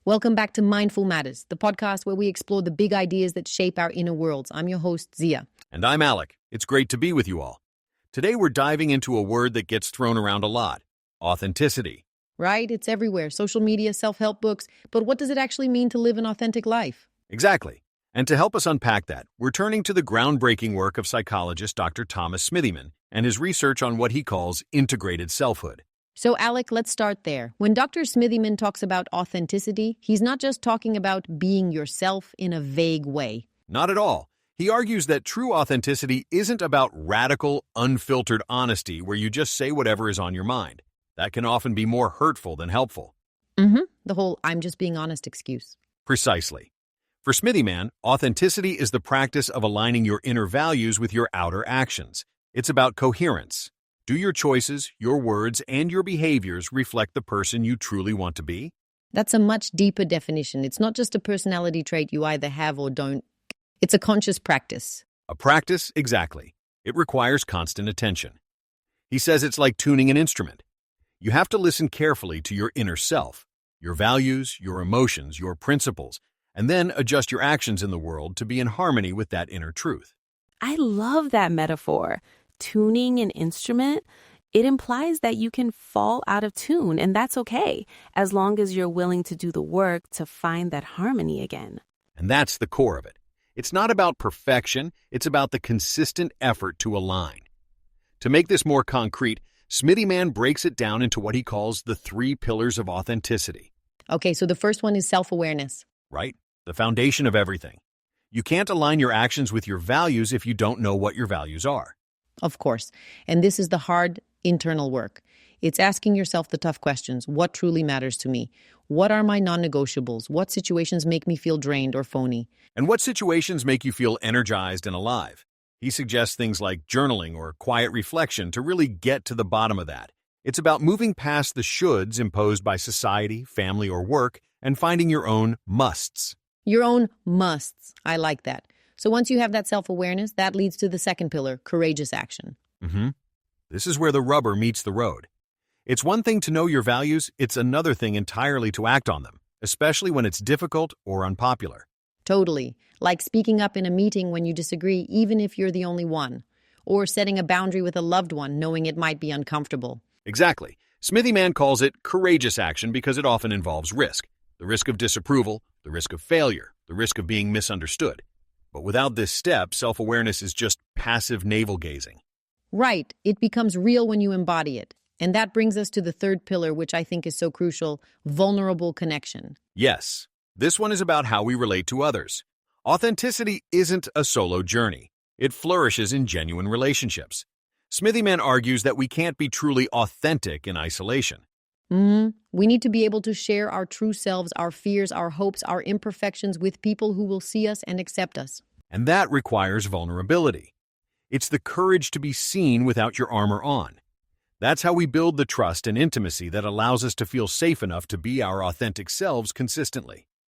Welcome back to Mindful Matters, the podcast where we explore the big ideas that shape our inner worlds. I'm your host, Zia. And I'm Alec. It's great to be with you all. Today we're diving into a word that gets thrown around a lot: authenticity. Right? It's everywhere. Social media, self-help books. But what does it actually mean to live an authentic life? Exactly. And to help us unpack that, we're turning to the groundbreaking work of psychologist Dr. Thomas Smithyman and his research on what he calls integrated selfhood. So, Alec, let's start there. When Dr. Smithyman talks about authenticity, he's not just talking about being yourself in a vague way. Not at all. He argues that true authenticity isn't about radical, unfiltered honesty where you just say whatever is on your mind. That can often be more hurtful than helpful. The whole "I'm just being honest" excuse. Precisely. For Smithyman, authenticity is the practice of aligning your inner values with your outer actions. It's about coherence. Do your choices, your words, and your behaviors reflect the person you truly want to be? That's a much deeper definition. It's not just a personality trait you either have or don't. It's a conscious practice. A practice, exactly. It requires constant attention. He says it's like tuning an instrument. You have to listen carefully to your inner self, your values, your emotions, your principles, and then adjust your actions in the world to be in harmony with that inner truth. I love that metaphor. Tuning an instrument, it implies that you can fall out of tune, and that's okay, as long as you're willing to do the work to find that harmony again. And that's the core of it. It's not about perfection, it's about the consistent effort to align. To make this more concrete, Smithyman breaks it down into what he calls the 3 pillars of authenticity. Okay, so the first one is self-awareness. Right? The foundation of everything. You can't align your actions with your values if you don't know what your values are. Of course. And this is the hard internal work. It's asking yourself the tough questions. What truly matters to me? What are my non-negotiables? What situations make me feel drained or phony? And what situations make you feel energized and alive? He suggests things like journaling or quiet reflection to really get to the bottom of that. It's about moving past the shoulds imposed by society, family, or work and finding your own musts. Your own musts. I like that. So once you have that self-awareness, that leads to the second pillar, courageous action. This is where the rubber meets the road. It's one thing to know your values, it's another thing entirely to act on them, especially when it's difficult or unpopular. Totally. Like speaking up in a meeting when you disagree, even if you're the only one. Or setting a boundary with a loved one, knowing it might be uncomfortable. Exactly. Smithyman calls it courageous action because it often involves risk. The risk of disapproval, the risk of failure, the risk of being misunderstood. But without this step, self-awareness is just passive navel-gazing. Right. It becomes real when you embody it. And that brings us to the third pillar, which I think is so crucial, vulnerable connection. Yes, this one is about how we relate to others. Authenticity isn't a solo journey. It flourishes in genuine relationships. Smithyman argues that we can't be truly authentic in isolation. We need to be able to share our true selves, our fears, our hopes, our imperfections with people who will see us and accept us. And that requires vulnerability. It's the courage to be seen without your armor on. That's how we build the trust and intimacy that allows us to feel safe enough to be our authentic selves consistently.